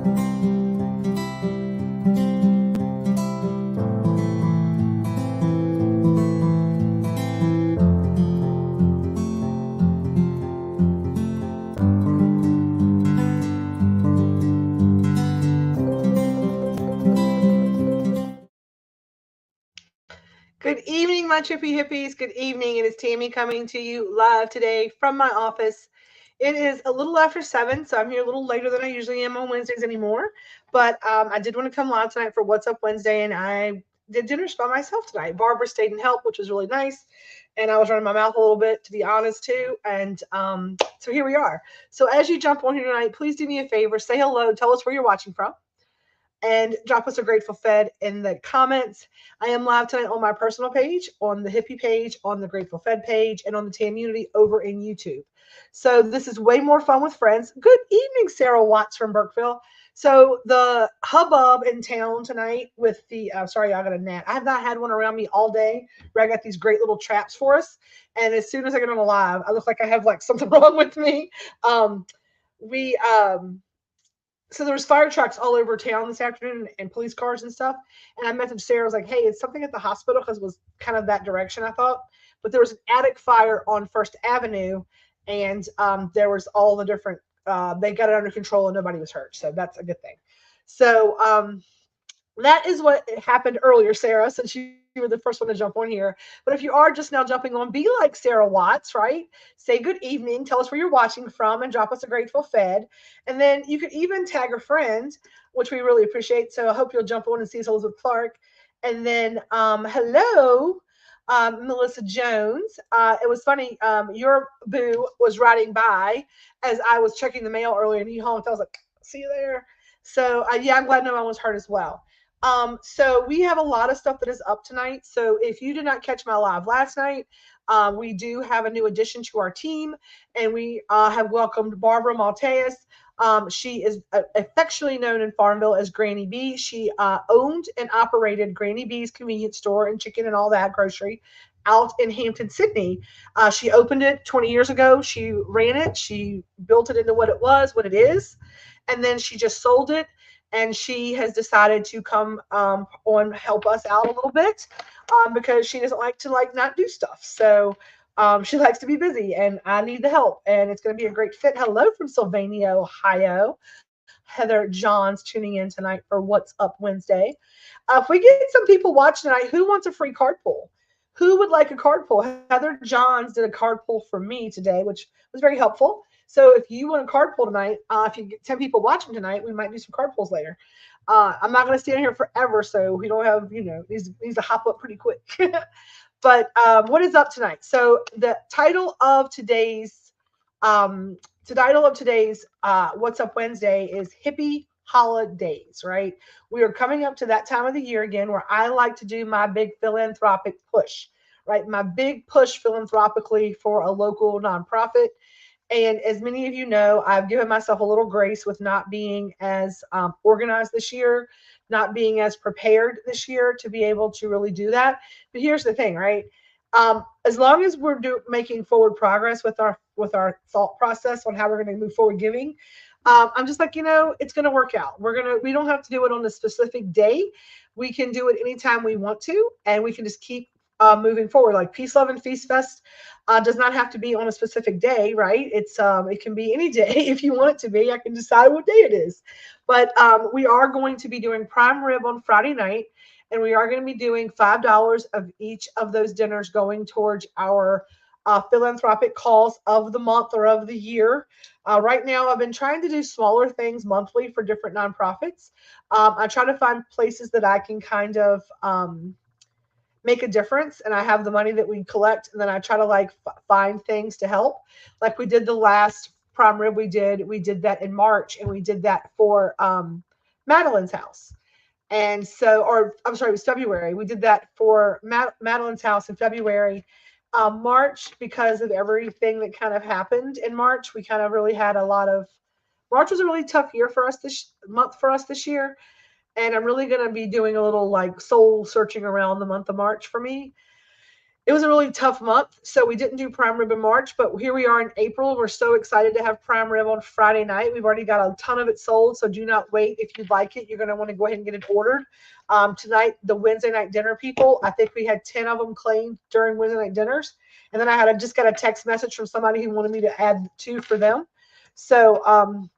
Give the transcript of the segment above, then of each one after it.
Good evening, my trippy hippies. Good evening. It is Tammy coming to you live today from my office. It is a little after 7, so I'm here a little later than I usually am on Wednesdays anymore. But I did want to come live tonight for What's Up Wednesday, and I did dinner by myself tonight. Barbara stayed and helped, which was really nice. And I was running my mouth a little bit, to be honest, too. And so here we are. So as you jump on here tonight, please do me a favor. Say hello. Tell us where you're watching from and drop us a grateful fed in the comments. I am live tonight on my personal page, on the Hippie page, on the Grateful Fed page, and on the Tammunity over in YouTube. So this is way more fun with friends. Good evening, Sarah Watts from Burkeville. So the hubbub in town tonight with the sorry, I got a gnat. I have not had one around me all day. Where I got these great little traps for us, and as soon as I get on a live, I look like I have like something wrong with me. We So there was fire trucks all over town this afternoon and police cars and stuff. And I messaged Sarah. I was like, "Hey, it's something at the hospital," because it was kind of that direction, I thought. But there was an attic fire on First Avenue, and there was all the different. They got it under control and nobody was hurt, so that's a good thing. So that is what happened earlier, Sarah, since you were the first one to jump on here. But if you are just now jumping on, be like Sarah Watts, right? Say good evening, tell us where you're watching from, and drop us a grateful fed. And then you could even tag a friend, which we really appreciate. So I hope you'll jump on and see Elizabeth Clark. And then hello, Melissa Jones. It was funny. Your boo was riding by as I was checking the mail earlier, and he honked. I was like, "See you there." So yeah, I'm glad no one was hurt as well. So we have a lot of stuff that is up tonight. So if you did not catch my live last night, we do have a new addition to our team, and we have welcomed Barbara Malteus. She is affectionately known in Farmville as Granny B. She owned and operated Granny B's convenience store and chicken and all that grocery out in Hampton, Sydney. She opened it 20 years ago. She ran it. She built it into what it was, what it is. And then she just sold it, and she has decided to come on help us out a little bit because she doesn't like to not do stuff. So she likes to be busy, and I need the help, and it's going to be a great fit. Hello from Sylvania, Ohio. Heather Johns tuning in tonight for What's Up Wednesday. If we get some people watching tonight, who wants a free card pull? Who would like a card pull? Heather Johns did a card pull for me today, which was very helpful. So if you want a card pull tonight, if you get 10 people watching tonight, we might do some card pulls later. I'm not going to stand here forever, so we don't have, these to hop up pretty quick. But what is up tonight? So the title of today's What's Up Wednesday is Hippie Holidaze, right? We are coming up to that time of the year again where I like to do my big philanthropic push, right? My big push philanthropically for a local nonprofit. And as many of you know, I've given myself a little grace with not being as organized this year, not being as prepared this year to be able to really do that. But here's the thing, right? As long as we're making forward progress with our thought process on how we're going to move forward giving, I'm just like, it's going to work out. We don't have to do it on a specific day. We can do it anytime we want to, and we can just keep moving forward. Like Peace, Love, and Feast Fest does not have to be on a specific day, right? It can be any day if you want it to be. I can decide what day it is. But we are going to be doing prime rib on Friday night, and we are going to be doing $5 of each of those dinners going towards our philanthropic cause of the month or of the year. Right now, I've been trying to do smaller things monthly for different nonprofits. I try to find places that I can kind of make a difference, and I have the money that we collect, and then I try to find things to help. Like we did the last prime rib we did that in March, and we did that for Madeline's house. And so, or I'm sorry, it was February. We did that for Madeline's house in February. March, because of everything that kind of happened in March, we kind of really had March was a really tough year for us this year. And I'm really going to be doing a little soul searching around the month of March for me. it was a really tough month, so we didn't do prime rib in March, but here we are in April. We're so excited to have prime rib on Friday night. We've already got a ton of it sold, so do not wait. If you like it, you're going to want to go ahead and get it ordered. Tonight, the Wednesday night dinner people, I think we had 10 of them claimed during Wednesday night dinners. And then just got a text message from somebody who wanted me to add two for them. So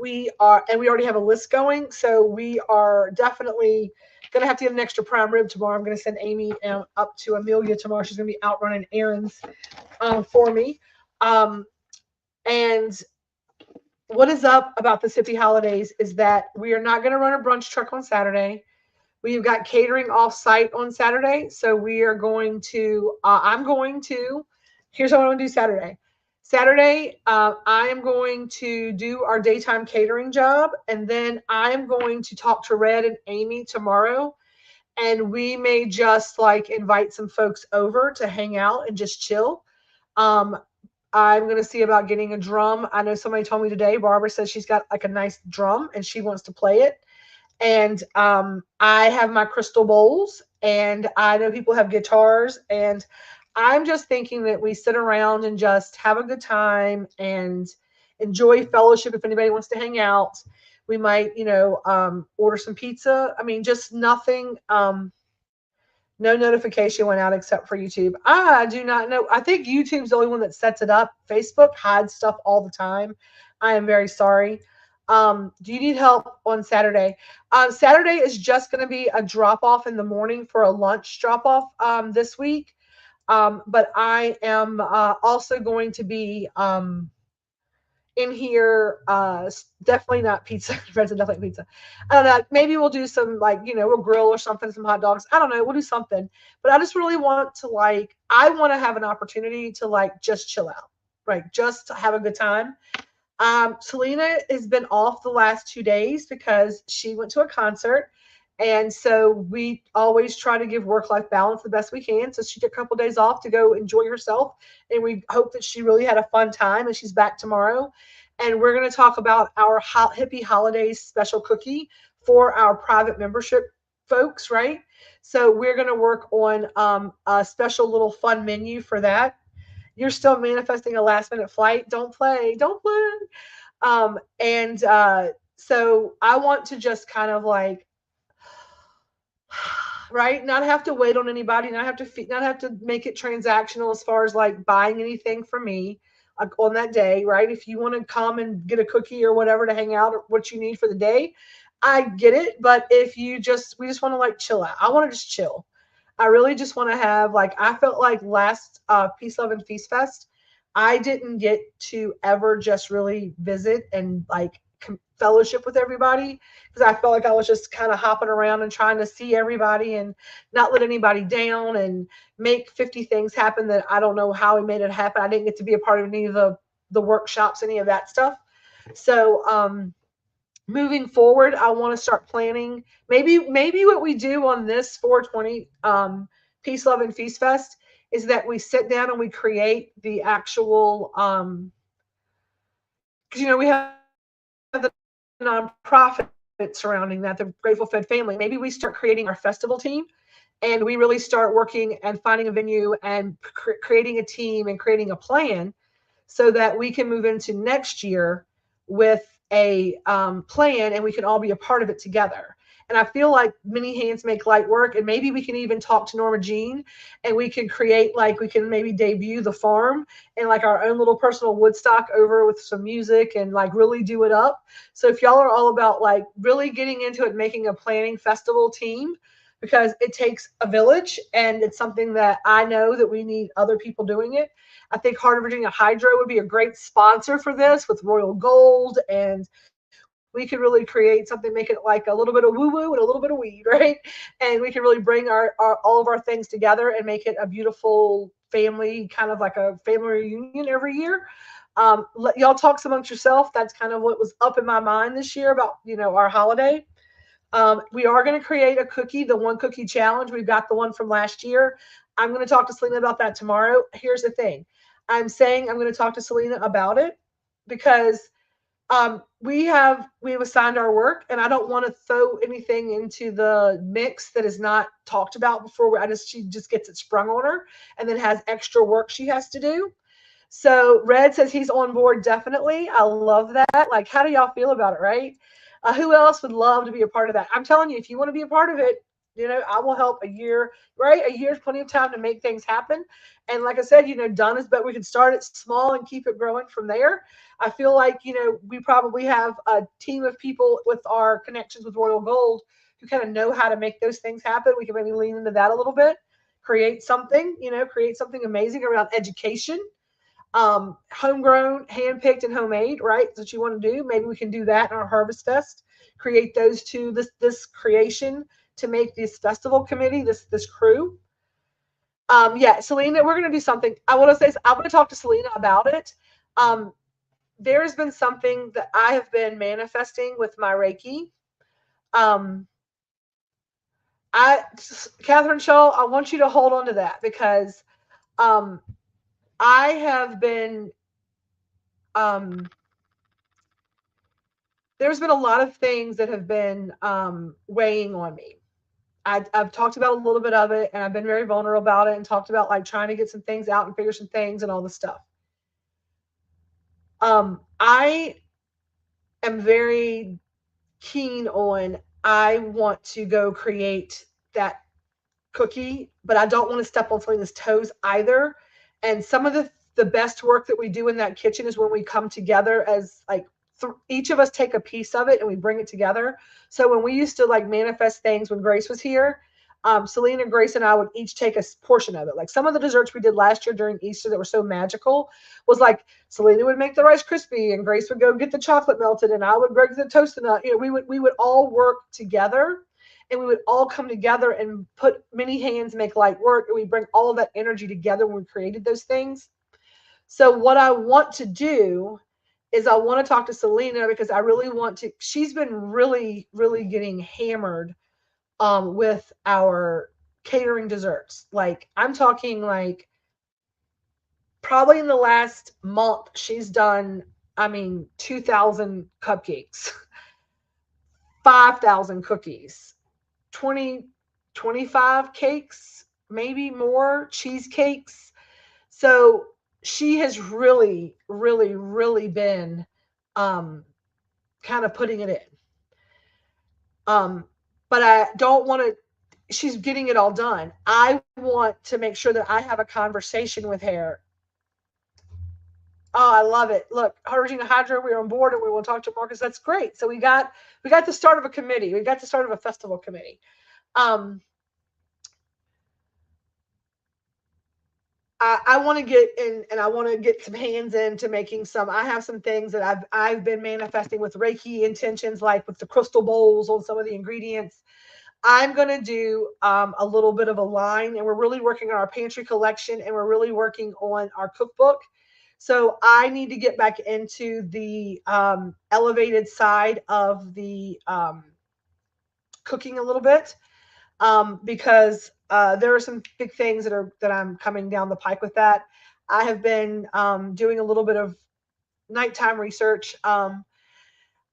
we already have a list going. So we are definitely going to have to get an extra prime rib tomorrow. I'm going to send Amy up to Amelia tomorrow. She's going to be out running errands for me. And what is up about the Hippie Holidaze is that we are not going to run a brunch truck on Saturday. We've got catering off site on Saturday. So we are going to, here's what I'm going to do Saturday. Saturday, I am going to do our daytime catering job. And then I am going to talk to Red and Amy tomorrow. And we may just like invite some folks over to hang out and just chill. I'm going to see about getting a drum. I know somebody told me today, Barbara says she's got like a nice drum and she wants to play it. And I have my crystal bowls, and I know people have guitars, and I'm just thinking that we sit around and just have a good time and enjoy fellowship. If anybody wants to hang out, we might, order some pizza. I mean, just nothing. No notification went out except for YouTube. I do not know. I think YouTube's the only one that sets it up. Facebook hides stuff all the time. I am very sorry. Do you need help on Saturday? Saturday is just going to be a drop off in the morning for a lunch drop off this week. But I am also going to be in here. Definitely not pizza. Friends, definitely pizza. I don't know. Maybe we'll do some we'll grill or something, some hot dogs. I don't know. We'll do something. But I just really want to I want to have an opportunity to just chill out, right? Just to have a good time. Selena has been off the last 2 days because she went to a concert. And so we always try to give work-life balance the best we can. So she took a couple of days off to go enjoy herself. And we hope that she really had a fun time and she's back tomorrow. And we're going to talk about our Hippie Holidaze special cookie for our private membership folks, right? So we're going to work on a special little fun menu for that. You're still manifesting a last minute flight. Don't play. So I want to just kind of right, not have to wait on anybody, not have to make it transactional as far as buying anything from me on that day, right? If you want to come and get a cookie or whatever to hang out or what you need for the day, I get it. But if we just want to chill out. I want to just chill. I really just want to have I felt like last Peace, Love, and Feast Fest, I didn't get to ever just really visit and fellowship with everybody because I felt like I was just kind of hopping around and trying to see everybody and not let anybody down and make 50 things happen that I don't know how we made it happen. I didn't get to be a part of any of the workshops, any of that stuff. So moving forward, I want to start planning. Maybe what we do on this 420 Peace, Love, and Feast Fest is that we sit down and we create the actual because we have the nonprofit surrounding that, the Grateful Fed family. Maybe we start creating our festival team and we really start working and finding a venue and creating a team and creating a plan so that we can move into next year with a plan and we can all be a part of it together. And I feel like many hands make light work. And maybe we can even talk to Norma Jean and we can create, we can maybe debut the farm and our own little personal Woodstock over with some music and really do it up. So if y'all are all about really getting into it, making a planning festival team, because it takes a village and it's something that I know that we need other people doing it. I think Heart of Virginia Hydro would be a great sponsor for this with Royal Gold, and we could really create something, make it a little bit of woo-woo and a little bit of weed, right? And we can really bring our all of our things together and make it a beautiful family, kind of like a family reunion every year. Let y'all talk amongst yourself. That's kind of what was up in my mind this year about, our holiday. We are going to create a cookie, the one cookie challenge. We've got the one from last year. I'm going to talk to Selena about that tomorrow. Here's the thing. I'm saying I'm going to talk to Selena about it because We have assigned our work, and I don't want to throw anything into the mix that is not talked about before. She just gets it sprung on her, and then has extra work she has to do. So Red says he's on board, definitely. I love that. Like, how do y'all feel about it, right? Who else would love to be a part of that? I'm telling you, if you want to be a part of it, I will help. A year, right? A year's plenty of time to make things happen. And like I said, done is but we can start it small and keep it growing from there. I feel like, we probably have a team of people with our connections with Royal Gold who kind of know how to make those things happen. We can maybe lean into that a little bit, create something amazing around education, homegrown, handpicked, and homemade, right? That's what you want to do. Maybe we can do that in our Harvest Fest. Create those two, this creation to make this festival committee, this crew. Yeah, Selena, we're gonna do something. I want to say I want to talk to Selena about it. There's been something that I have been manifesting with my Reiki. Catherine Shaw, I want you to hold on to that because I have been there's been a lot of things that have been weighing on me. I've talked about a little bit of it, and I've been very vulnerable about it, and talked about like trying to get some things out and figure some things and all this stuff. I am very keen on. I want to go create that cookie, but I don't want to step on Selena's toes either. And some of the best work that we do in that kitchen is when we come together as like each of us take a piece of it and we bring it together. So when we used to like manifest things when Grace was here, Selena, Grace, and I would each take a portion of it. Like some of the desserts we did last year during Easter that were so magical was like Selena would make the Rice Krispie and Grace would go get the chocolate melted and I would break the toasted nut. We would all work together and we would all come together and put many hands make light work. And we bring all of that energy together when we created those things. So what I want to do is I want to talk to Selena because I really want to. She's been really, really getting hammered with our catering desserts. Like I'm talking like probably in the last month, she's done, 2,000 cupcakes, 5,000 cookies, 20, 25 cakes, maybe more, cheesecakes. So she has really, really, really been kind of putting it in. But I don't want to, she's getting it all done. I want to make sure that I have a conversation with her. Oh, I love it. Look, Regina Hydra, we're on board and we want to talk to Marcus. That's great. So we got the start of a committee. We got the start of a festival committee. I want to get in and I want to get some hands into making some. I have some things that I've been manifesting with Reiki intentions, like with the crystal bowls on some of the ingredients. I'm going to do a little bit of a line, and we're really working on our pantry collection, and we're really working on our cookbook. So I need to get back into the elevated side of the cooking a little bit. Because there are some big things that I'm coming down the pike with that. I have been doing a little bit of nighttime research. I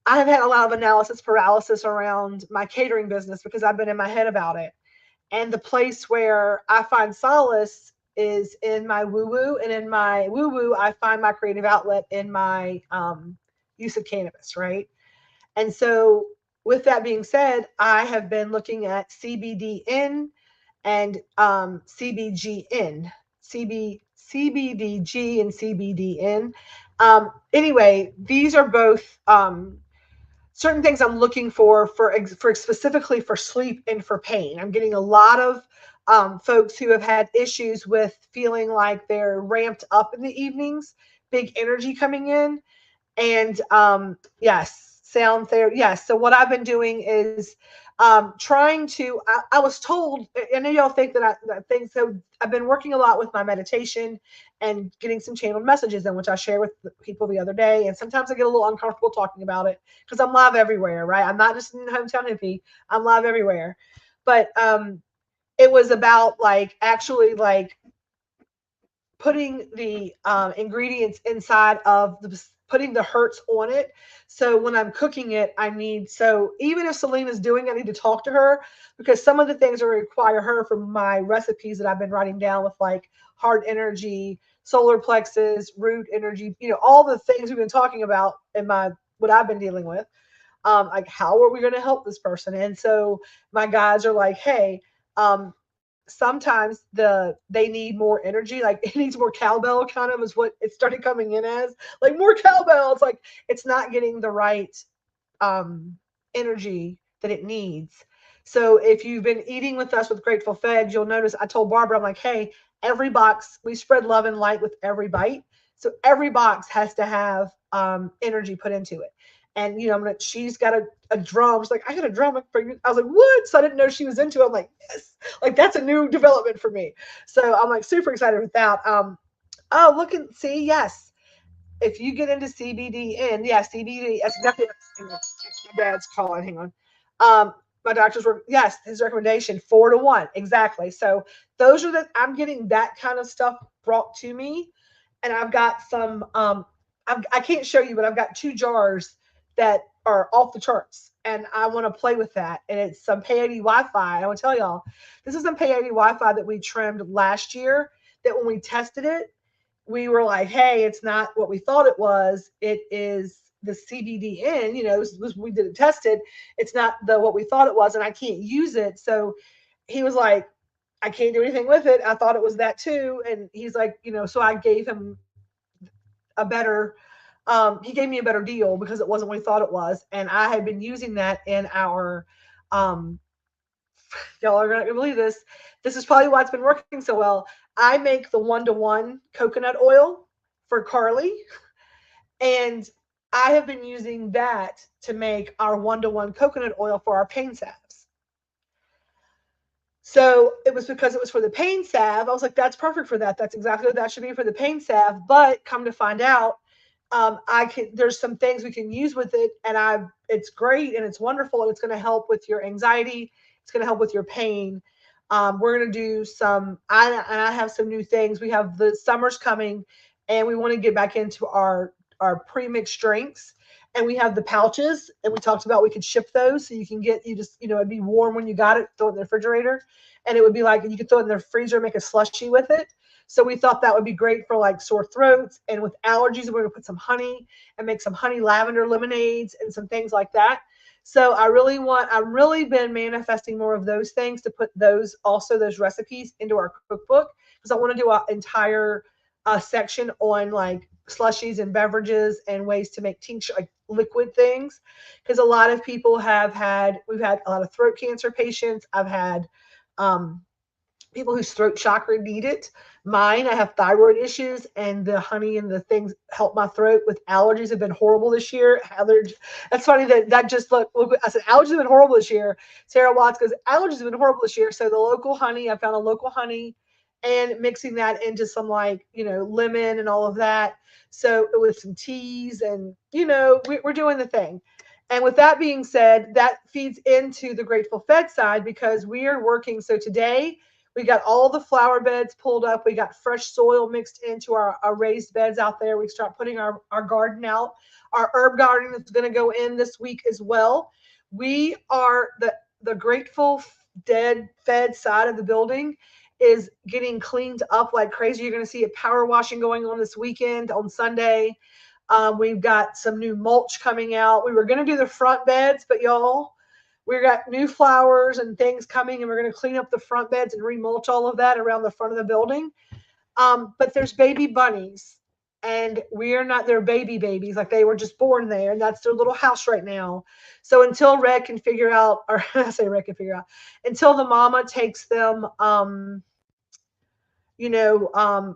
have had a lot of analysis paralysis around my catering business because I've been in my head about it. And the place where I find solace is in my woo-woo, and in my woo-woo, I find my creative outlet in my use of cannabis, right? And so with that being said, I have been looking at CBDN and CBGN, CBDG and CBDN. Anyway, these are both certain things I'm looking for specifically for sleep and for pain. I'm getting a lot of folks who have had issues with feeling like they're ramped up in the evenings, big energy coming in. And yes, sound therapy. Yes. So what I've been doing is trying to. I was told. I know y'all think that I think so. I've been working a lot with my meditation and getting some channeled messages in, which I share with people the other day. And sometimes I get a little uncomfortable talking about it because I'm live everywhere, right? I'm not just in Hometown Hippie. I'm live everywhere. But it was about like actually like putting the ingredients inside of putting the hertz on it. So when I'm cooking it, so even if Selena's doing it, I need to talk to her because some of the things I require her for my recipes that I've been writing down with like heart energy, solar plexus, root energy, all the things we've been talking about in what I've been dealing with. Like how are we going to help this person? And so my guys are like, hey, sometimes they need more energy, like it needs more cowbell, kind of is what it started coming in as, like more cowbell. It's like it's not getting the right energy that it needs. So if you've been eating with us with Grateful Fed, you'll notice I told Barbara, I'm like, hey, every box, we spread love and light with every bite. So every box has to have energy put into it. And she's got a drum. She's like, I got a drum for you. I was like, what? So I didn't know she was into it. I'm like, yes, like that's a new development for me. So I'm like super excited with that. Oh, look and see, yes. If you get into CBD CBD, that's definitely my dad's calling. Hang on. My doctors were, yes, his recommendation 4-1 exactly. So those are I'm getting that kind of stuff brought to me, and I've got some. I can't show you, but I've got 2 jars that are off the charts, and I want to play with that. And it's some Peyote Wi-Fi. I want to tell y'all, this is some Peyote Wi-Fi that we trimmed last year. That when we tested it, we were like, hey, it's not what we thought it was. It is the CBD we did it tested. It's not what we thought it was, and I can't use it. So he was like, I can't do anything with it. I thought it was that too. And he's like, so I gave him a better, he gave me a better deal because it wasn't what he thought it was. And I had been using that in our, um, y'all are going to believe this. This is probably why it's been working so well. I make the 1-to-1 coconut oil for Carly, and I have been using that to make our 1-to-1 coconut oil for our pain salves. So it was because it was for the pain salve. I was like, that's perfect for that. That's exactly what that should be for the pain salve. But come to find out, there's some things we can use with it, and it's great and it's wonderful, and it's going to help with your anxiety. It's going to help with your pain. We're going to do I have some new things. We have the summer's coming, and we want to get back into our pre-mixed drinks. And we have the pouches, and we talked about we could ship those, so it'd be warm when you got it, throw it in the refrigerator, and it would be like you could throw it in the freezer, make a slushy with it. So we thought that would be great for like sore throats, and with allergies, we're going to put some honey and make some honey lavender lemonades and some things like that. So I've really been manifesting more of those things to put those recipes into our cookbook, because I want to do an entire section on like slushies and beverages and ways to make tincture, like liquid things. Because a lot of people we've had a lot of throat cancer patients. I've had people whose throat chakra need it. Mine, I have thyroid issues, and the honey and the things help my throat. With allergies have been horrible this year. That's funny that just look. I said allergies have been horrible this year. Sarah Watts goes, allergies have been horrible this year. So the local honey, I found a local honey, and mixing that into some lemon and all of that. So with some teas, and we're doing the thing. And with that being said, that feeds into the Grateful Fed side, because we are working. So today we got all the flower beds pulled up. We got fresh soil mixed into our raised beds out there. We start putting our garden out. Our herb garden is going to go in this week as well. We are the Grateful Dead Fed side of the building is getting cleaned up like crazy. You're going to see a power washing going on this weekend on Sunday. We've got some new mulch coming out. We were going to do the front beds, but y'all, we got new flowers and things coming, and we're going to clean up the front beds and remulch all of that around the front of the building. But there's baby bunnies, and they're babies, like they were just born there, and that's their little house right now. So until Red can figure out, or I say Red can figure out, until the mama takes them,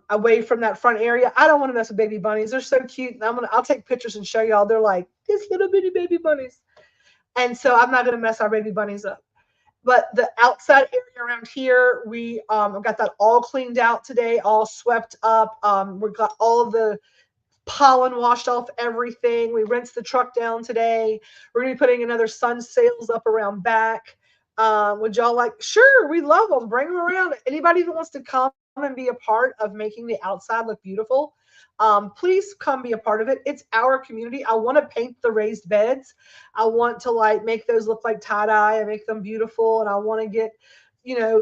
away from that front area. I don't want to mess with baby bunnies. They're so cute. And I'll take pictures and show y'all. They're like these little bitty baby bunnies. And so I'm not going to mess our baby bunnies up. But the outside area around here, we got that all cleaned out today, all swept up. We got all of the pollen washed off everything. We rinsed the truck down today. We're going to be putting another sun sails up around back. Would y'all like? Sure, we love them. Bring them around. Anybody that wants to come and be a part of making the outside look beautiful, please come be a part of it. It's our community. I want to paint the raised beds. I want to like make those look like tie-dye and make them beautiful. And I want to get,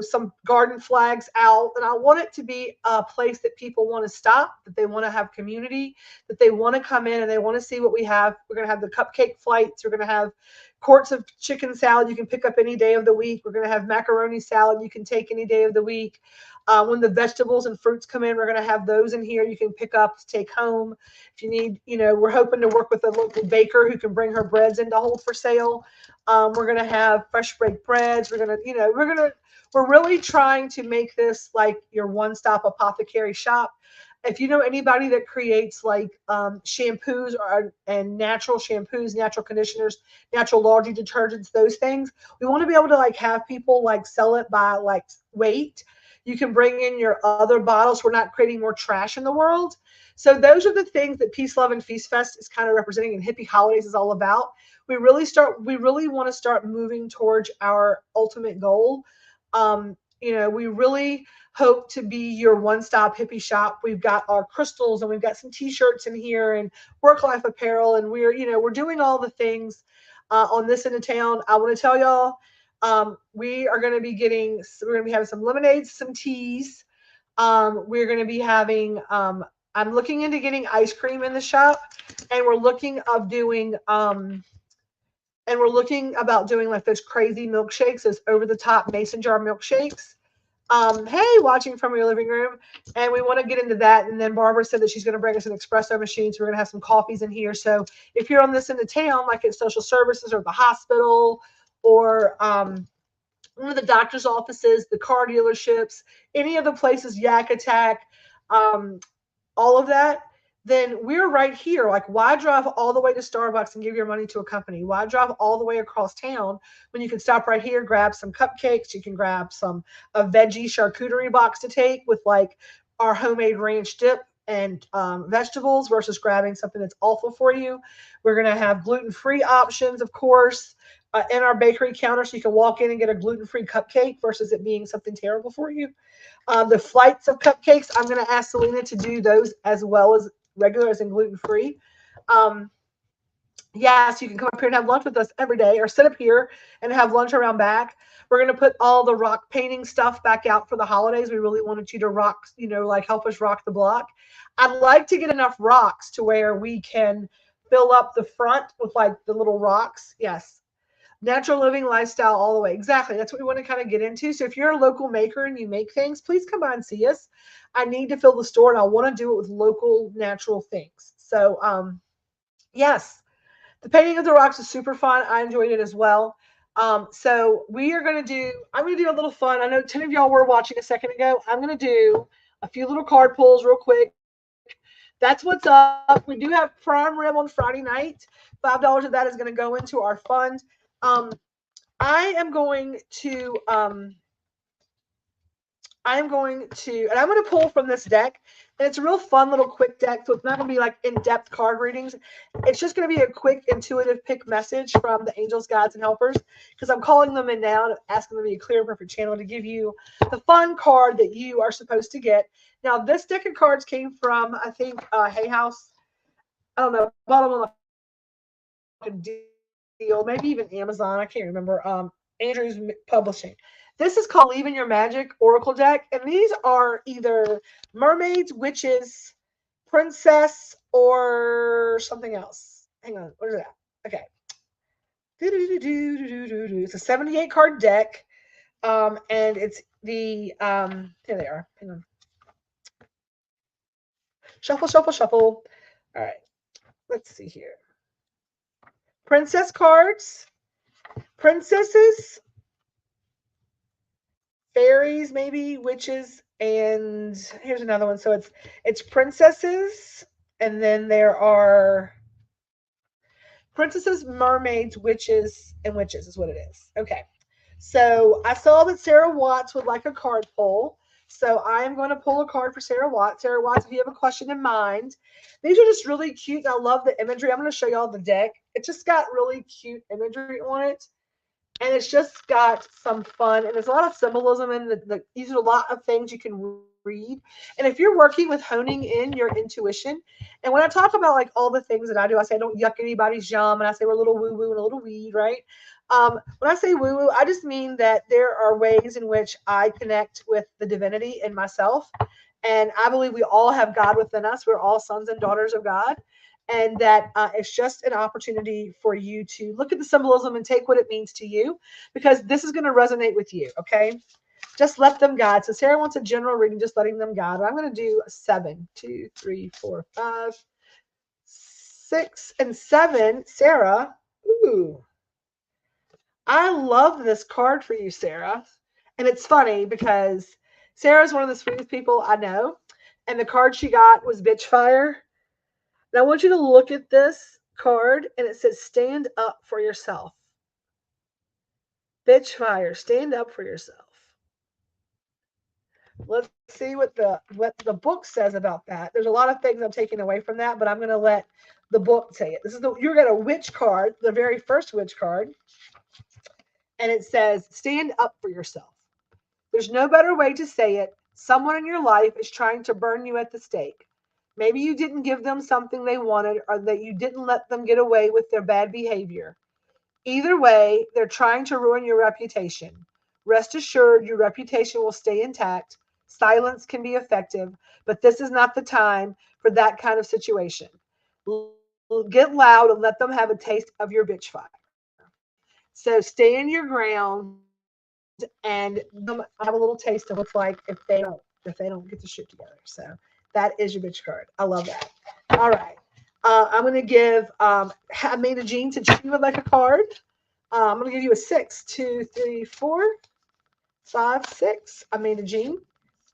some garden flags out. And I want it to be a place that people want to stop, that they want to have community, that they want to come in and they want to see what we have. We're going to have the cupcake flights. We're going to have quarts of chicken salad you can pick up any day of the week. We're going to have macaroni salad you can take any day of the week. When the vegetables and fruits come in, we're going to have those in here you can pick up to take home. If you need, we're hoping to work with a local baker who can bring her breads in to hold for sale. We're going to have fresh baked breads. We're really trying to make this like your one-stop apothecary shop. If you know anybody that creates like shampoos and natural shampoos, natural conditioners, natural laundry detergents, those things, we want to be able to like have people like sell it by like weight. You can bring in your other bottles. We're not creating more trash in the world. So those are the things that Peace, Love, and Feast Fest is kind of representing, and Hippie Holidaze is all about. We really want to start moving towards our ultimate goal. We really hope to be your one-stop hippie shop. We've got our crystals and we've got some t-shirts in here and work life apparel, and we're doing all the things on this end of town. I want to tell y'all, we're going to be having some lemonades, some teas. We're going to be having I'm looking into getting ice cream in the shop, and we're looking about doing like those crazy milkshakes, those over the top mason jar milkshakes. Hey, watching from your living room. And we want to get into that. And then Barbara said that she's going to bring us an espresso machine. So we're going to have some coffees in here. So if you're on this end of town, like at social services or the hospital or one of the doctor's offices, the car dealerships, any of the places, Yak Attack, all of that, then we're right here. Like, why drive all the way to Starbucks and give your money to a company? Why drive all the way across town when you can stop right here, grab some cupcakes? You can grab a veggie charcuterie box to take with like our homemade ranch dip and vegetables versus grabbing something that's awful for you. We're going to have gluten-free options, of course, in our bakery counter, so you can walk in and get a gluten-free cupcake versus it being something terrible for you. The flights of cupcakes, I'm going to ask Selena to do those as well as regulars and gluten-free. So you can come up here and have lunch with us every day, or sit up here and have lunch around back. We're going to put all the rock painting stuff back out for the holidays. We really wanted you to rock, like help us rock the block. I'd like to get enough rocks to where we can fill up the front with like the little rocks. Yes. Natural living lifestyle all the way. Exactly. That's what we want to kind of get into. So if you're a local maker and you make things, please come by and see us. I need to fill the store, and I want to do it with local natural things. So, yes, the painting of the rocks is super fun. I enjoyed it as well. So I'm going to do a little fun. I know 10 of y'all were watching a second ago. I'm going to do a few little card pulls real quick. That's what's up. We do have prime rib on Friday night. $5 of that is going to go into our fund. I am going to pull from this deck, and it's a real fun little quick deck. So it's not going to be like in-depth card readings. It's just going to be a quick, intuitive pick message from the angels, guides, and helpers, because I'm calling them in now and asking them to be a clear and perfect channel to give you the fun card that you are supposed to get. Now, this deck of cards came from, I think, Hay House. I don't know, bottom of a deal, maybe even Amazon. I can't remember. Andrew's Publishing. This is called Leave in Your Magic Oracle deck, and these are either mermaids, witches, princess, or something else. Hang on, what is that? Okay. It's a 78 card deck, and it's the here they are. Hang on. Shuffle, shuffle, shuffle. All right. Let's see here. Princess cards, princesses, fairies, maybe witches, and here's another one. So it's princesses, and then there are princesses, mermaids, witches, and witches is what it is. Okay. So I saw that Sarah Watts would like a card pull. So I am going to pull a card for Sarah Watts. Sarah Watts, if you have a question in mind, these are just really cute. I love the imagery. I'm going to show y'all the deck. It just got really cute imagery on it. And it's just got some fun, and there's a lot of symbolism in these are a lot of things you can read. And if you're working with honing in your intuition, and when I talk about like all the things that I do, I say I don't yuck anybody's yum, and I say we're a little woo woo and a little weed, right? When I say woo woo, I just mean that there are ways in which I connect with the divinity in myself. And I believe we all have God within us. We're all sons and daughters of God. And that it's just an opportunity for you to look at the symbolism and take what it means to you, because this is going to resonate with you. Okay. Just let them guide. So Sarah wants a general reading, just letting them guide. I'm going to do a 7, 2, 3, 4, 5, 6, and 7. Sarah, ooh, I love this card for you, Sarah. And it's funny because Sarah's one of the sweetest people I know. And the card she got was Bitch Fire. And I want you to look at this card, and it says, stand up for yourself. Bitch Fire, stand up for yourself. Let's see what the book says about that. There's a lot of things I'm taking away from that, but I'm going to let the book say it. You're going to witch card, the very first witch card, and it says, stand up for yourself. There's no better way to say it. Someone in your life is trying to burn you at the stake. Maybe you didn't give them something they wanted, or that you didn't let them get away with their bad behavior. Either way, they're trying to ruin your reputation. Rest assured, your reputation will stay intact. Silence can be effective, but this is not the time for that kind of situation. Get loud and let them have a taste of your bitch fire. So stay in your ground and have a little taste of what's like if they don't get the shit together. So that is your bitch card. I love that. All right. I'm gonna give I made a Jean, since you would like a card. I'm gonna give you a 6, 2, 3, 4, 5, 6. I made a Jean.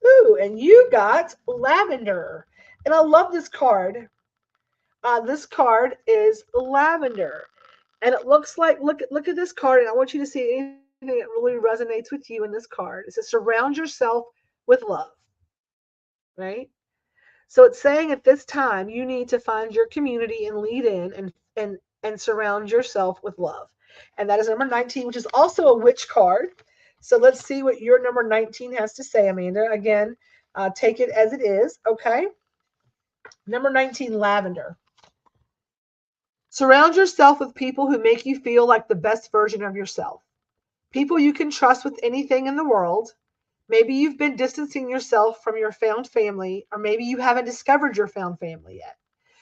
Ooh, and you got lavender. And I love this card. This card is lavender. And it looks like look at this card, and I want you to see anything that really resonates with you in this card. It says surround yourself with love. Right? So it's saying at this time you need to find your community and lead in and surround yourself with love. And that is number 19, which is also a witch card. So let's see what your number 19 has to say, Amanda. Again, take it as it is. Okay. Number 19, lavender. Surround yourself with people who make you feel like the best version of yourself. People you can trust with anything in the world. Maybe you've been distancing yourself from your found family, or maybe you haven't discovered your found family yet.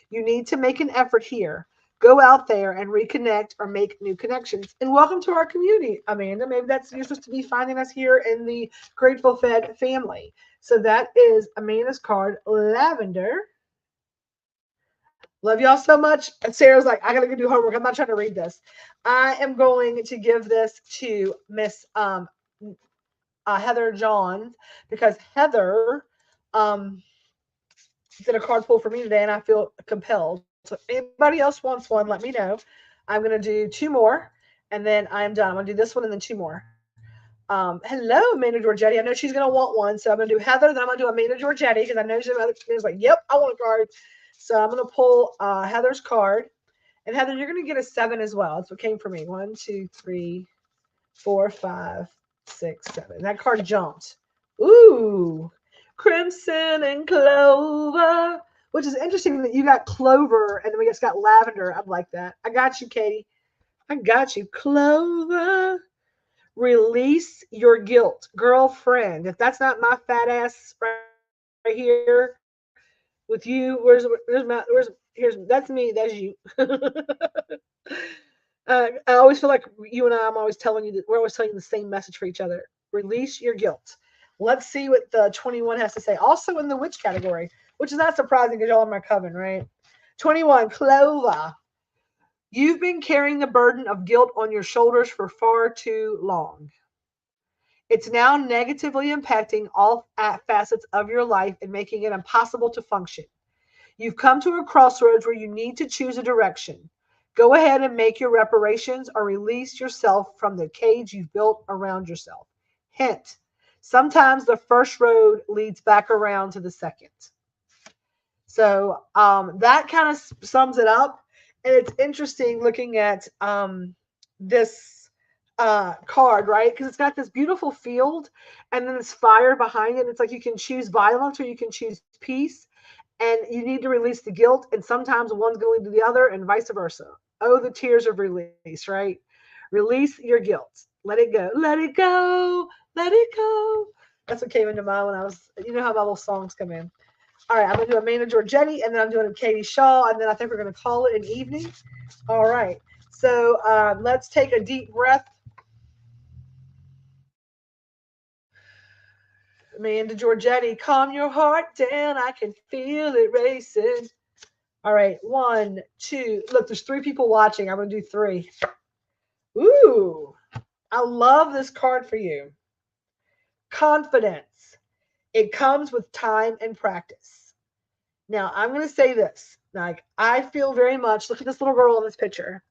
You need to make an effort here. Go out there and reconnect or make new connections. And welcome to our community, Amanda. Maybe that's you're supposed to be finding us here in the Grateful Fed family. So that is Amanda's card, lavender. Love y'all so much. And Sarah's like, I gotta go do homework. I'm not trying to read this. I am going to give this to Miss Heather Johns, because Heather did a card pull for me today, and I feel compelled. So if anybody else wants one, let me know. I'm going to do 2 more, and then I am done. I'm going to do this one and then 2 more. Hello, Amanda Giorgetti. I know she's going to want one, so I'm going to do Heather, then I'm going to do Amanda Giorgetti, because I know she's like, yep, I want a card. So I'm going to pull Heather's card. And Heather, you're going to get a 7 as well. That's what came for me. 1, 2, 3, 4, 5, 6, 7. That card jumped. Ooh, crimson and clover, which is interesting that you got clover and then we just got lavender. I like that. I got you, Katie. I got you. Clover. Release your guilt, girlfriend. If that's not my fat ass right here with you, here's that's me. That's you. I always feel like you and I'm always telling you that we're always telling you the same message for each other. Release your guilt. Let's see what the 21 has to say. Also in the witch category, which is not surprising because y'all are my coven, right? 21, Clover. You've been carrying the burden of guilt on your shoulders for far too long. It's now negatively impacting all facets of your life and making it impossible to function. You've come to a crossroads where you need to choose a direction. Go ahead and make your reparations or release yourself from the cage you've built around yourself. Hint, sometimes the first road leads back around to the second. So that kind of sums it up. And it's interesting looking at this card, right? Because it's got this beautiful field and then this fire behind it. It's like you can choose violence or you can choose peace, and you need to release the guilt. And sometimes one's going to lead to the other, and vice versa. Oh, the tears of release, right? Release your guilt. Let it go. Let it go. Let it go. That's what came into mind when I was, you know how my little songs come in. All right, I'm going to do Amanda Giorgetti, and then I'm doing a Katie Shaw, and then I think we're going to call it an evening. All right. So let's take a deep breath. Amanda Giorgetti, calm your heart down. I can feel it racing. All right, 1, 2. Look, there's 3 people watching. I'm going to do 3. Ooh, I love this card for you. Confidence. It comes with time and practice. Now, I'm going to say this. Like, I feel very much, look at this little girl in this picture,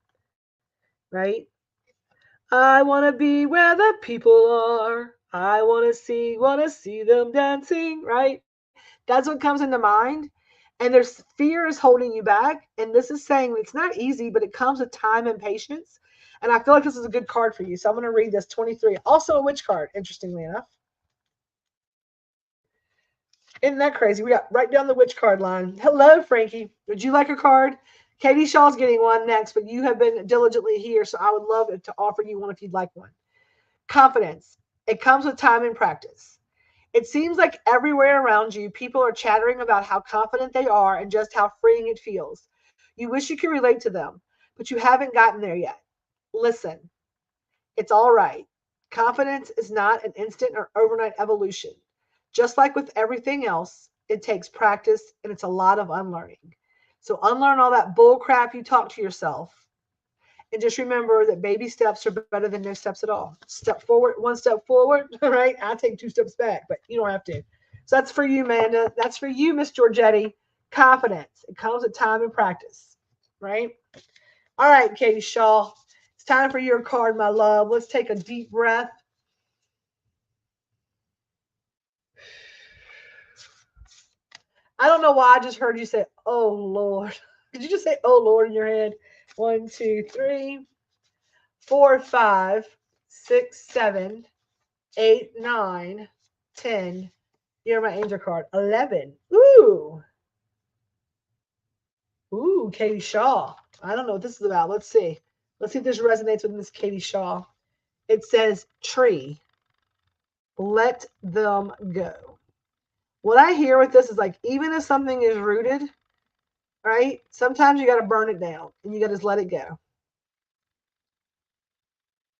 right? I want to be where the people are. I want to see them dancing, right? That's what comes into mind. And there's fear is holding you back. And this is saying it's not easy, but it comes with time and patience. And I feel like this is a good card for you. So I'm going to read this 23. Also a witch card, interestingly enough. Isn't that crazy? We got right down the witch card line. Hello, Frankie. Would you like a card? Katie Shaw's getting one next, but you have been diligently here, so I would love to offer you one if you'd like one. Confidence. It comes with time and practice. It seems like everywhere around you, people are chattering about how confident they are and just how freeing it feels. You wish you could relate to them, but you haven't gotten there yet. Listen, it's all right. Confidence is not an instant or overnight evolution. Just like with everything else, it takes practice and it's a lot of unlearning. So unlearn all that bull crap you talk to yourself. And just remember that baby steps are better than no steps at all. Step forward, 1 step forward, right? I take 2 steps back, but you don't have to. So that's for you, Amanda. That's for you, Miss Giorgetti. Confidence. It comes with time and practice, right? All right, Katie Shaw. It's time for your card, my love. Let's take a deep breath. I don't know why I just heard you say, oh, Lord. Did you just say, oh, Lord, in your head? 1, 2, 3, 4, 5, 6, 7, 8, 9, 10. You're my angel card. 11. Ooh. Ooh, Katie Shaw. I don't know what this is about. Let's see. Let's see if this resonates with Miss Katie Shaw. It says tree. Let them go. What I hear with this is like, even if something is rooted, right? Sometimes you got to burn it down and you got to just let it go.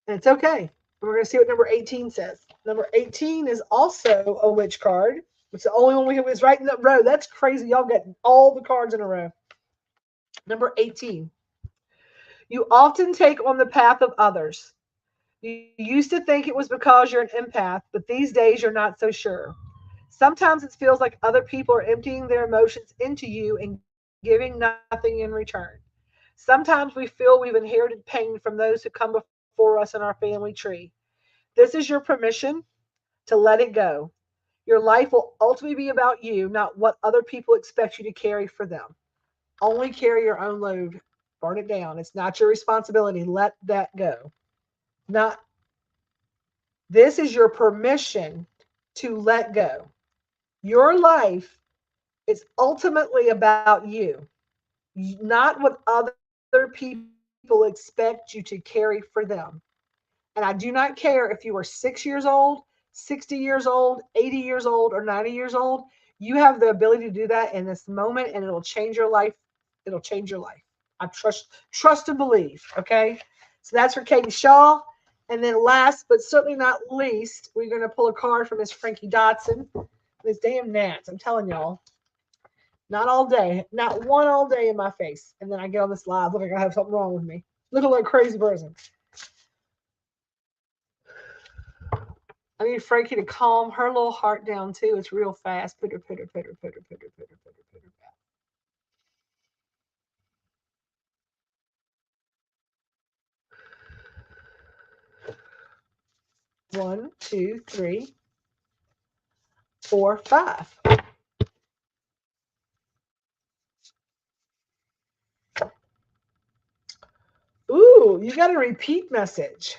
And it's okay. We're going to see what number 18 says. Number 18 is also a witch card. It's the only one we have. It's right in the row. That's crazy. Y'all get all the cards in a row. Number 18. You often take on the path of others. You used to think it was because you're an empath, but these days you're not so sure. Sometimes it feels like other people are emptying their emotions into you and giving nothing in return. Sometimes we feel we've inherited pain from those who come before us in our family tree. This is your permission to let it go. Your life will ultimately be about you, not what other people expect you to carry for them. Only carry your own load. Burn it down. It's not your responsibility. Let that go. Not This is your permission to let go. Your life is ultimately about you, not what other people expect you to carry for them. And I do not care if you are 6 years old, 60 years old, 80 years old, or 90 years old. You have the ability to do that in this moment, and it'll change your life. It'll change your life. I trust and believe. Okay. So that's for Katie Shaw. And then last but certainly not least, we're going to pull a card from Miss Frankie Dotson. These damn gnats. I'm telling y'all. Not all day. Not one all day in my face. And then I get on this live. Look like I have something wrong with me. Look like a crazy person. I need Frankie to calm her little heart down too. It's real fast. Pitter, pitter, pitter, pitter, pitter, pitter, pitter, pitter, pitter. 1, 2, 3, 4, 5. Ooh, you got a repeat message.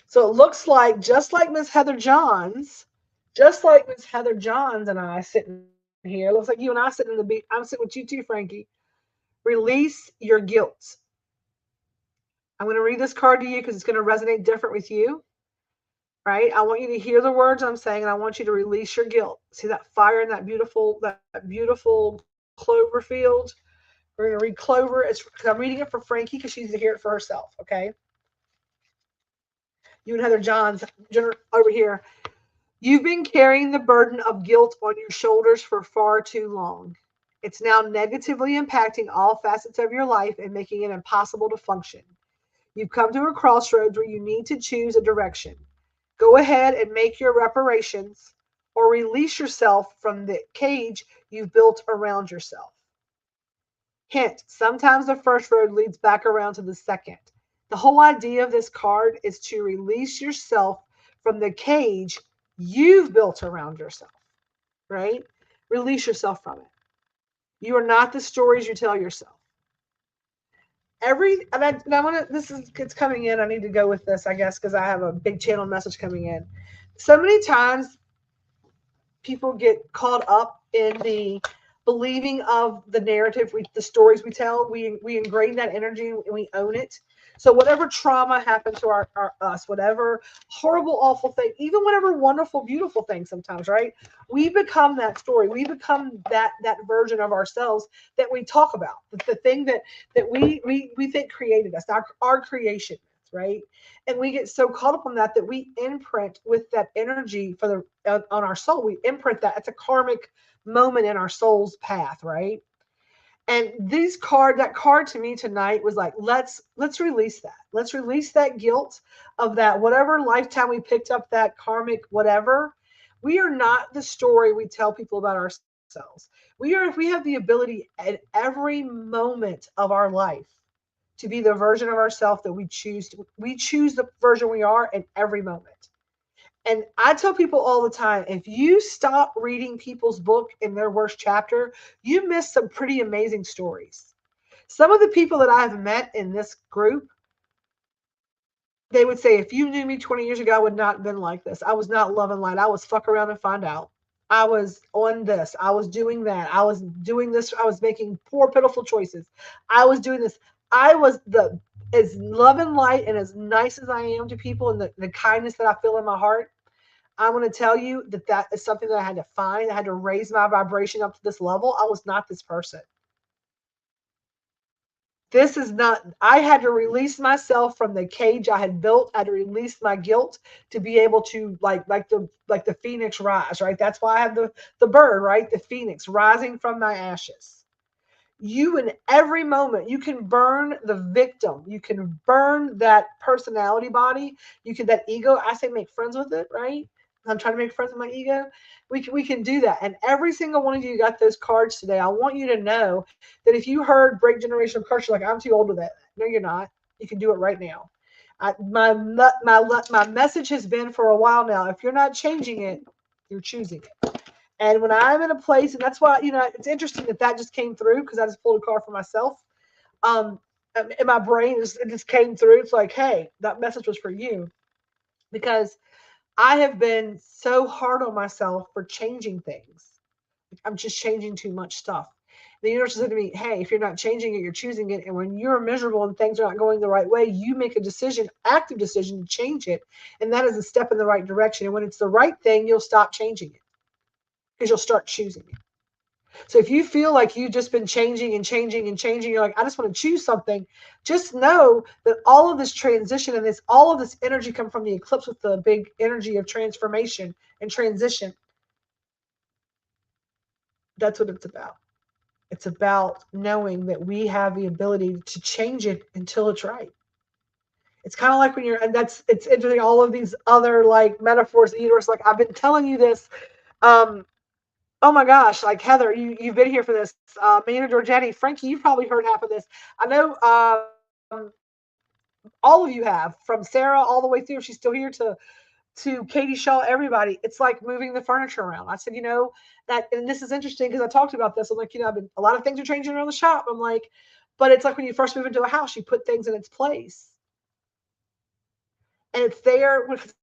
So it looks like just like Miss Heather Johns and I sitting here. It looks like you and I sitting in the beach. I'm sitting with you too, Frankie. Release your guilt. I'm going to read this card to you because it's going to resonate different with you. Right? I want you to hear the words I'm saying, and I want you to release your guilt. See that fire in that beautiful clover field? We're going to read Clover. It's because I'm reading it for Frankie because she needs to hear it for herself. Okay? You and Heather Johns over here. You've been carrying the burden of guilt on your shoulders for far too long. It's now negatively impacting all facets of your life and making it impossible to function. You've come to a crossroads where you need to choose a direction. Go ahead and make your reparations or release yourself from the cage you've built around yourself. Hint, sometimes the first road leads back around to the second. The whole idea of this card is to release yourself from the cage you've built around yourself, right? Release yourself from it. You are not the stories you tell yourself. I want to, this is, it's coming in. I need to go with this, I guess, because I have a big channel message coming in. So many times people get caught up in the believing of the narrative, the stories we tell. We ingrain that energy and we own it. So whatever trauma happened to us, whatever horrible, awful thing, even whatever wonderful, beautiful thing, sometimes, right? We become that story. We become that version of ourselves that we talk about. The thing that we think created us, our creation, right? And we get so caught up on that we imprint with that energy for on our soul. We imprint that. It's a karmic moment in our soul's path, right? And that card to me tonight was like, let's release that. Let's release that guilt of that whatever lifetime we picked up that karmic whatever. We are not the story we tell people about ourselves. We have the ability at every moment of our life to be the version of ourselves that we choose. We choose the version we are in every moment. And I tell people all the time, if you stop reading people's book in their worst chapter, you miss some pretty amazing stories. Some of the people that I have met in this group, they would say, if you knew me 20 years ago, I would not have been like this. I was not love and light. I was fuck around and find out. I was on this. I was doing that. I was doing this. I was making poor, pitiful choices. I was doing this. I was as love and light and as nice as I am to people and the kindness that I feel in my heart. I'm going to tell you that is something that I had to find. I had to raise my vibration up to this level. I was not this person. This is not, I had to release myself from the cage I had built. I had to release my guilt to be able to like the phoenix rise, right? That's why I have the bird, right? The phoenix rising from my ashes. You in every moment, you can burn the victim. You can burn that personality body. You can, that ego, I say make friends with it, right? I'm trying to make friends with my ego. We can do that. And every single one of you got those cards today. I want you to know that if you heard break generational curse, you're like, I'm too old for that. No, you're not. You can do it right now. My message has been for a while now. If you're not changing it, you're choosing it. And when I'm in a place, and that's why, it's interesting that just came through because I just pulled a card for myself. In my brain, it just came through. It's like, hey, that message was for you because I have been so hard on myself for changing things. I'm just changing too much stuff. The universe said to me, hey, if you're not changing it, you're choosing it. And when you're miserable and things are not going the right way, you make a decision, active decision to change it. And that is a step in the right direction. And when it's the right thing, you'll stop changing it because you'll start choosing it. So if you feel like you've just been changing and changing and changing, you're like, I just want to choose something. Just know that all of this transition and all of this energy come from the eclipse with the big energy of transformation and transition. That's what it's about. It's about knowing that we have the ability to change it until it's right. It's kind of like when it's interesting, all of these other like metaphors, the universe, like I've been telling you this. Oh my gosh, like Heather, you've been here for this. Maynard Giorgetti, Frankie, you've probably heard half of this. I know all of you have, from Sarah all the way through, if she's still here, to Katie Shaw, everybody. It's like moving the furniture around. I said, that, and this is interesting because I talked about this. I'm like, a lot of things are changing around the shop. I'm like, but it's like when you first move into a house, you put things in its place. and it's there because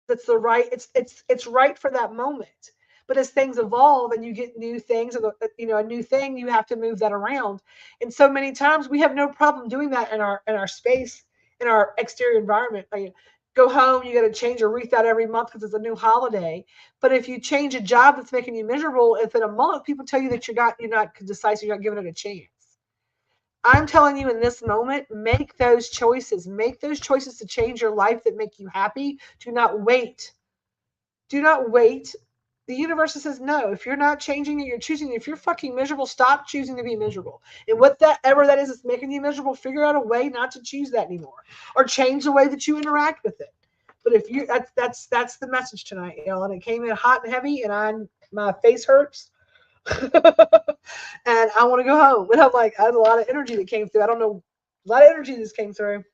it's the right, it's right for that moment. But as things evolve and you get new things, or a new thing, you have to move that around. And so many times we have no problem doing that in our space, in our exterior environment. Like, go home, you got to change your wreath out every month because it's a new holiday. But if you change a job that's making you miserable, if in a month people tell you that you're not decisive, you're not giving it a chance. I'm telling you in this moment, make those choices. Make those choices to change your life that make you happy. Do not wait. Do not wait. The universe says no. If you're not changing it, you're choosing it. If you're fucking miserable, stop choosing to be miserable. And whatever that is that's making you miserable, figure out a way not to choose that anymore, or change the way that you interact with it. But if you that's the message tonight, y'all. And it came in hot and heavy, and my face hurts. And I want to go home. And I'm like, I had a lot of energy that came through. I don't know, a lot of energy that came through.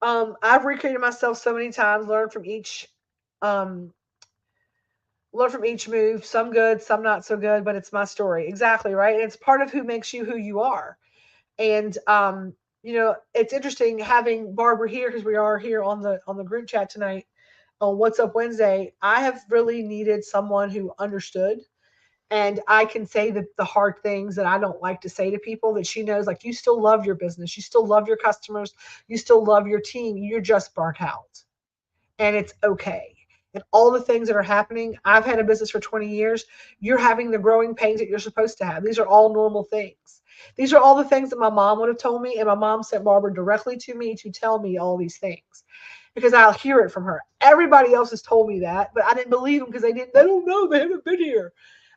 I've recreated myself so many times, um, learn from each move, some good, some not so good, but it's my story. Exactly, right? And it's part of who makes you who you are. And it's interesting having Barbara here because we are here on the group chat tonight on What's Up Wednesday. I have really needed someone who understood, and I can say the hard things that I don't like to say to people, that she knows, like, you still love your business, you still love your customers, you still love your team, you're just burnt out, and it's okay. And all the things that are happening, I've had a business for 20 years. You're having the growing pains that you're supposed to have. These are all normal things. These are all the things that my mom would have told me. And my mom sent Barbara directly to me to tell me all these things because I'll hear it from her. Everybody else has told me that, but I didn't believe them because they don't know. They haven't been here.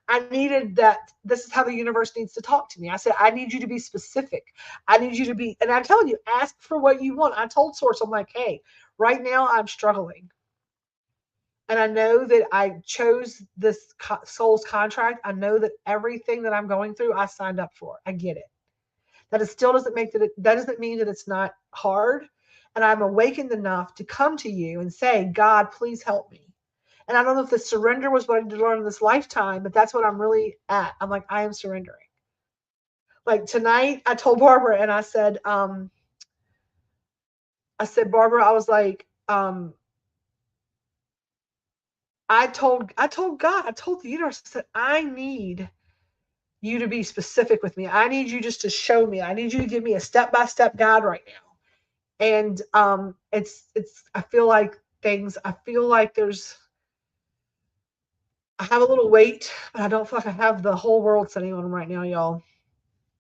I needed that. This is how the universe needs to talk to me. I said, I need you to be specific. I need you to be, and I'm telling you, ask for what you want. I told Source, I'm like, hey, right now I'm struggling. And I know that I chose this soul's contract. I know that everything that I'm going through, I signed up for. I get it. That it still doesn't that doesn't mean that it's not hard. And I'm awakened enough to come to you and say, God, please help me. And I don't know if the surrender was what I need to learn in this lifetime, but that's what I'm really at. I'm like, I am surrendering. Like tonight, I told Barbara and I said, Barbara, I was like, I told God, I told the universe, I said, I need you to be specific with me. I need you just to show me. I need you to give me a step-by-step guide right now. And I feel like I have a little weight, but I don't feel like I have the whole world sitting on them right now, y'all.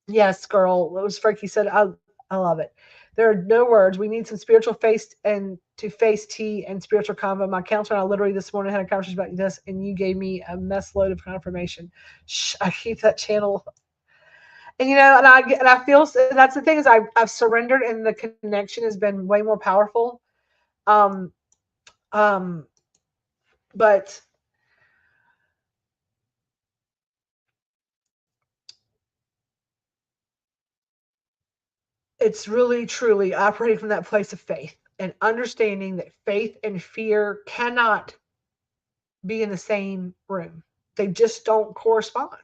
Yes, girl. It was Frankie said, I love it. There are no words. We need some spiritual face and to face tea and spiritual convo. My counselor and I literally this morning had a conversation about this, and you gave me a mess load of confirmation. Shh, I keep that channel. And I feel that's the thing is I've surrendered, and the connection has been way more powerful. Um, um, but it's really truly operating from that place of faith and understanding that faith and fear cannot be in the same room. They just don't correspond.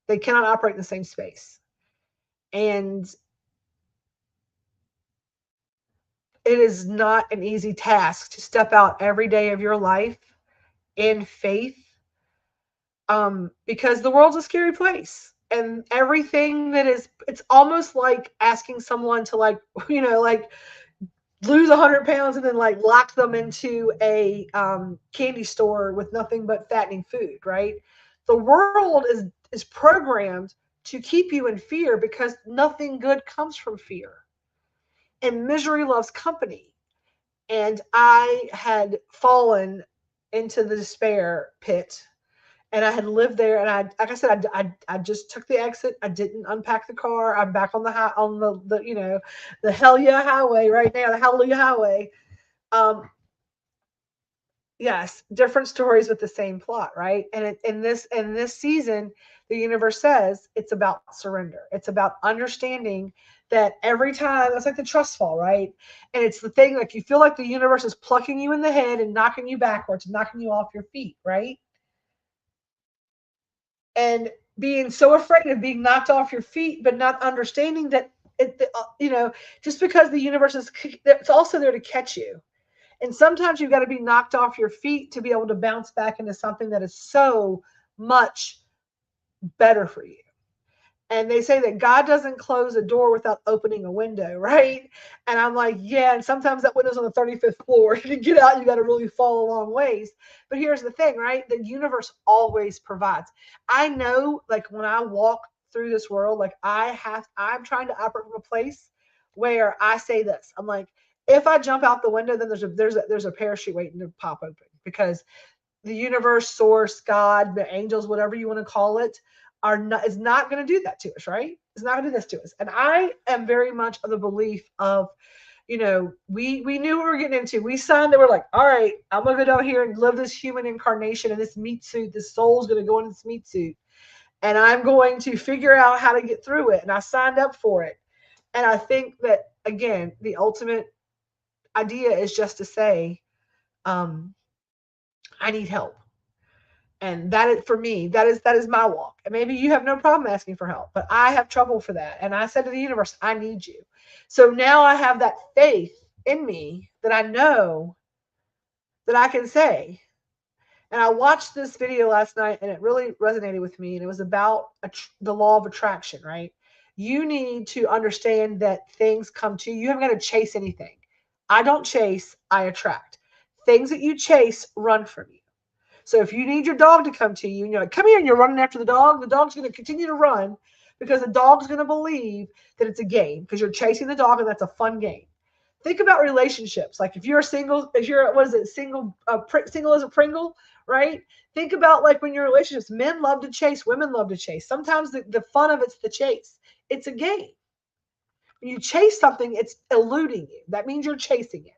They cannot operate in the same space. And it is not an easy task to step out every day of your life in faith, because the world's a scary place. And everything it's almost like asking someone to, like, like lose 100 pounds and then like lock them into a candy store with nothing but fattening food, right? The world is programmed to keep you in fear because nothing good comes from fear, and misery loves company. And I had fallen into the despair pit, and I had lived there. And like I said, I just took the exit. I didn't unpack the car. I'm back on the hell yeah highway right now, the hallelujah highway. Um, yes, different stories with the same plot, right? And in this season, the universe says it's about surrender. It's about understanding that every time it's like the trust fall, right? And it's the thing, like, you feel like the universe is plucking you in the head and knocking you backwards and knocking you off your feet, right? And being so afraid of being knocked off your feet, but not understanding that just because the universe is, it's also there to catch you. And sometimes you've got to be knocked off your feet to be able to bounce back into something that is so much better for you. And they say that God doesn't close a door without opening a window, right? And I'm like, yeah. And sometimes that window's on the 35th floor. To get out, you got to really fall a long ways. But here's the thing, right? The universe always provides. I know, like when I walk through this world, like I'm trying to operate from a place where I say this. I'm like, if I jump out the window, then there's a parachute waiting to pop open, because the universe, source, God, the angels, whatever you want to call it, is not going to do that to us, right? It's not going to do this to us. And I am very much of the belief of, we knew what we were getting into. We signed that we're like, all right, I'm going to go down here and live this human incarnation in this meat suit. This soul's going to go in this meat suit. And I'm going to figure out how to get through it. And I signed up for it. And I think that, again, the ultimate idea is just to say, I need help. And that is, for me, that is my walk. And maybe you have no problem asking for help, but I have trouble for that. And I said to the universe, I need you. So now I have that faith in me that I know that I can say. And I watched this video last night and it really resonated with me. And it was about the law of attraction, right? You need to understand that things come to you. You haven't got to chase anything. I don't chase, I attract. Things that you chase run from you. So if you need your dog to come to you and you're like, come here, and you're running after the dog's going to continue to run, because the dog's going to believe that it's a game, because you're chasing the dog and that's a fun game. Think about relationships. Like if you're single, single as a Pringle, right? Think about like when you're in relationships, men love to chase, women love to chase. Sometimes the fun of it's the chase. It's a game. When you chase something, it's eluding you. That means you're chasing it.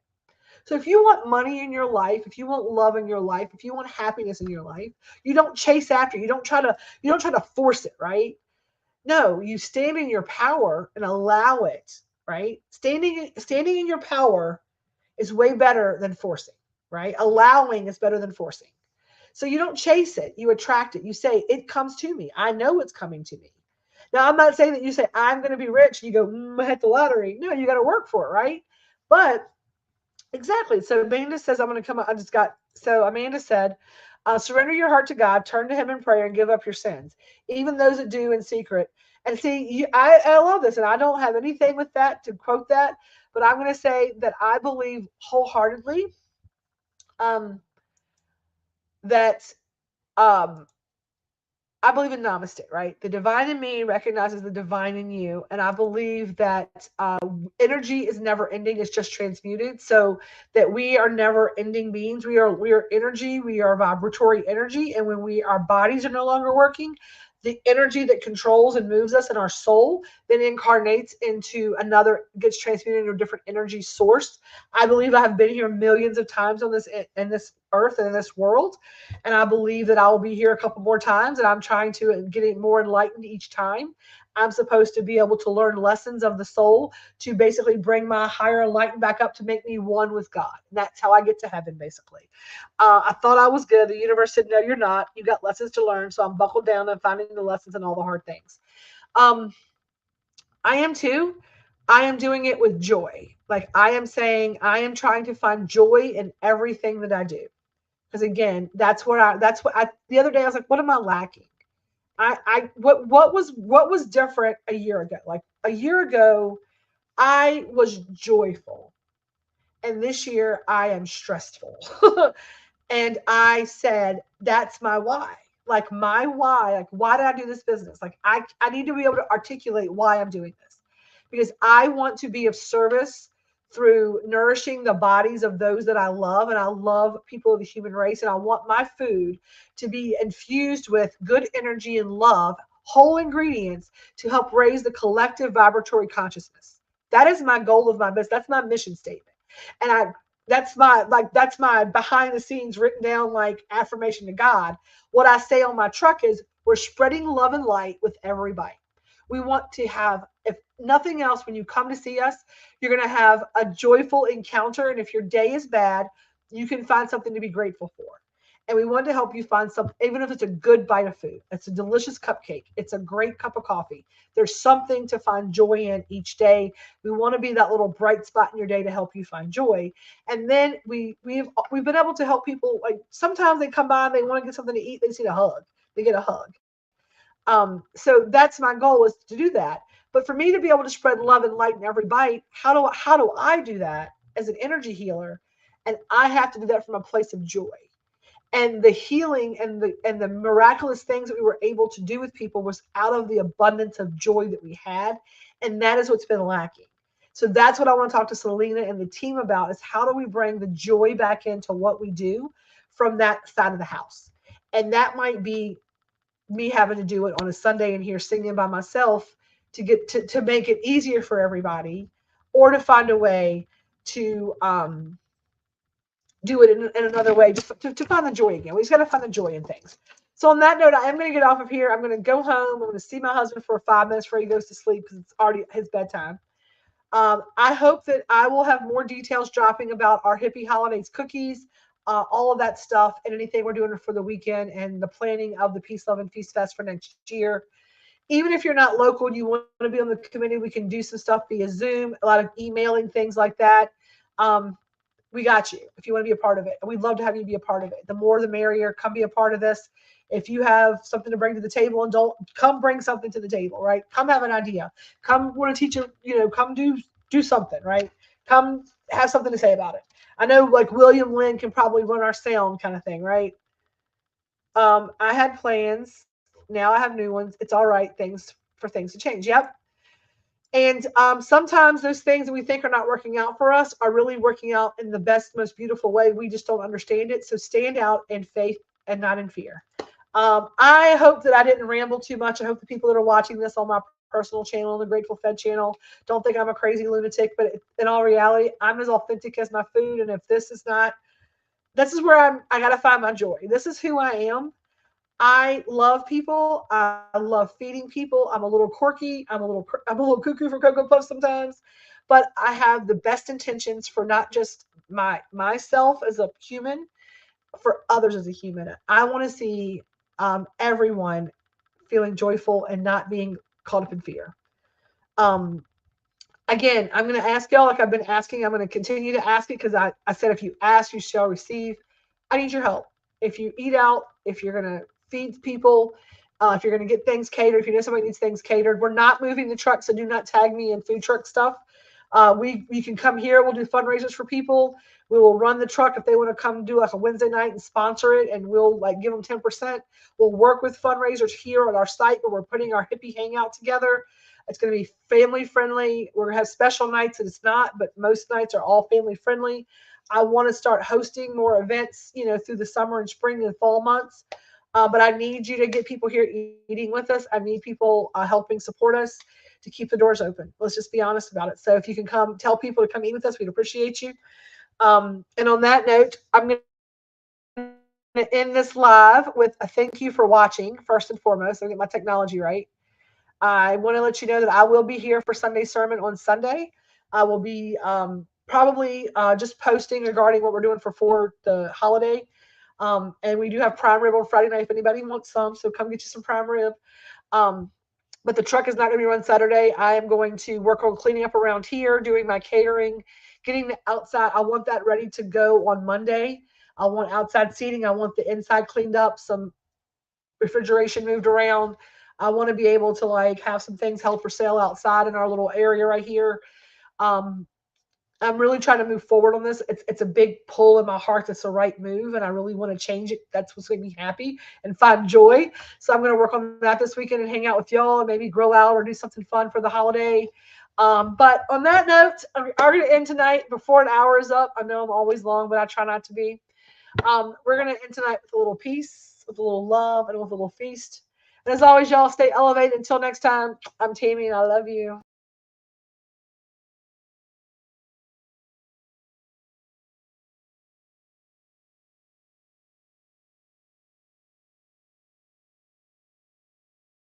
So if you want money in your life, if you want love in your life, if you want happiness in your life, you don't chase after. You don't try to force it, right? No, you stand in your power and allow it, right? Standing in your power is way better than forcing, right? Allowing is better than forcing. So you don't chase it, you attract it. You say, it comes to me. I know it's coming to me. Now, I'm not saying that you say, I'm going to be rich. You go, I hit the lottery. No, you got to work for it, right? But exactly. So Amanda says, I'm going to come up. So Amanda said, surrender your heart to God, turn to him in prayer, and give up your sins, even those that do in secret. And see, I love this, and I don't have anything with that to quote that, but I'm going to say that I believe wholeheartedly that I believe in namaste, right? The divine in me recognizes the divine in you. And I believe that energy is never ending. It's just transmuted. So that we are never ending beings. We are energy. We are vibratory energy. And when our bodies are no longer working, the energy that controls and moves us in our soul then incarnates into gets transmuted into a different energy source. I believe I have been here millions of times in this earth and in this world. And I believe that I will be here a couple more times, and I'm trying to get it more enlightened each time. I'm supposed to be able to learn lessons of the soul to basically bring my higher enlightenment back up to make me one with God. And that's how I get to heaven, basically. I thought I was good. The universe said, no, you're not. You got lessons to learn. So I'm buckled down and finding the lessons and all the hard things. I am too. I am doing it with joy. Like I am saying, I am trying to find joy in everything that I do. Because again, the other day I was like, what am I lacking? What was different a year ago? Like a year ago, I was joyful. And this year I am stressful. And I said, that's my why. Like my why, like why did I do this business? Like I need to be able to articulate why I'm doing this, because I want to be of service through nourishing the bodies of those that I love. And I love people of the human race. And I want my food to be infused with good energy and love, whole ingredients to help raise the collective vibratory consciousness. That is my goal of my business. That's my mission statement. And that's my behind the scenes written down like affirmation to God. What I say on my truck is, we're spreading love and light with every bite. We want to have, if nothing else, when you come to see us, you're going to have a joyful encounter. And if your day is bad, you can find something to be grateful for. And we want to help you find something, even if it's a good bite of food. It's a delicious cupcake. It's a great cup of coffee. There's something to find joy in each day. We want to be that little bright spot in your day to help you find joy. And then we've been able to help people. Like sometimes they come by and they want to get something to eat. They just need a hug. They get a hug. So that's my goal is to do that. But for me to be able to spread love and light in every bite, how do I do that as an energy healer? And I have to do that from a place of joy. And the healing and the miraculous things that we were able to do with people was out of the abundance of joy that we had, and that is what's been lacking. So that's what I want to talk to Selena and the team about is how do we bring the joy back into what we do from that side of the house. And that might be me having to do it on a Sunday and here singing by myself to get to make it easier for everybody, or to find a way to do it in another way, just to find the joy again. We just got to find the joy in things. So on that note, I am going to get off of here. I'm going to go home. I'm going to see my husband for 5 minutes before he goes to sleep because it's already his bedtime. I hope that I will have more details dropping about our Hippie Holidaze cookies, all of that stuff, and anything we're doing for the weekend and the planning of the Peace, Love, and Feast Fest for next year. Even if you're not local and you want to be on the committee, we can do some stuff via Zoom, a lot of emailing, things like that. Um, we got you if you want to be a part of it. And we'd love to have you be a part of it. The more the merrier. Come be a part of this. If you have something to bring to the table and don't come bring something to the table, right? Come have an idea. Come want to teach come do something, right? Come have something to say about it. I know like William Lynn can probably run our sound kind of thing, right? I had plans. Now I have new ones. It's all right. Things to change. Yep. And sometimes those things that we think are not working out for us are really working out in the best, most beautiful way. We just don't understand it. So stand out in faith and not in fear. I hope that I didn't ramble too much. I hope the people that are watching this on my personal channel, the Grateful Fed channel, don't think I'm a crazy lunatic. But in all reality, I'm as authentic as my food. And if this is not, this is where I got to find my joy. This is who I am. I love people. I love feeding people. I'm a little quirky. I'm a little cuckoo for Cocoa Puffs sometimes, but I have the best intentions for not just myself as a human, for others as a human. I want to see everyone feeling joyful and not being caught up in fear. Um, Again, I'm going to ask y'all like I've been asking. I'm going to continue to ask it because I said if you ask, you shall receive. I need your help. If you eat out, if you're going to feed people, if you're going to get things catered, if you know somebody needs things catered, we're not moving the truck, so do not tag me in food truck stuff. You can come here. We'll do fundraisers for people. We will run the truck if they want to come do like a Wednesday night and sponsor it, and we'll like give them 10%. We'll work with fundraisers here at our site where we're putting our hippie hangout together. It's going to be family friendly. We're going to have special nights that it's not, but most nights are all family friendly. I want to start hosting more events, through the summer and spring and fall months. But I need you to get people here eating with us. I need people helping support us to keep the doors open. Let's just be honest about it. So if you can come tell people to come eat with us, we'd appreciate you. And on that note, I'm going to end this live with a thank you for watching, first and foremost. I'll get my technology right. I want to let you know that I will be here for Sunday sermon on Sunday. I will be probably just posting regarding what we're doing for the holiday. And we do have prime rib on Friday night if anybody wants some. So come get you some prime rib. Um, but the truck is not going to be run Saturday. I am going to work on cleaning up around here, doing my catering, getting the outside. I want that ready to go on Monday. I want outside seating. I want the inside cleaned up, some refrigeration moved around. I want to be able to like have some things held for sale outside in our little area right here. Um, I'm really trying to move forward on this. It's a big pull in my heart. That's the right move, and I really want to change it. That's what's going to be happy and find joy. So I'm going to work on that this weekend and hang out with y'all, and maybe grill out or do something fun for the holiday. But on that note, we're going to end tonight before an hour is up. I know I'm always long, but I try not to be. We're going to end tonight with a little peace, with a little love, and with a little feast. And as always, y'all stay elevated. Until next time, I'm Tammy, and I love you.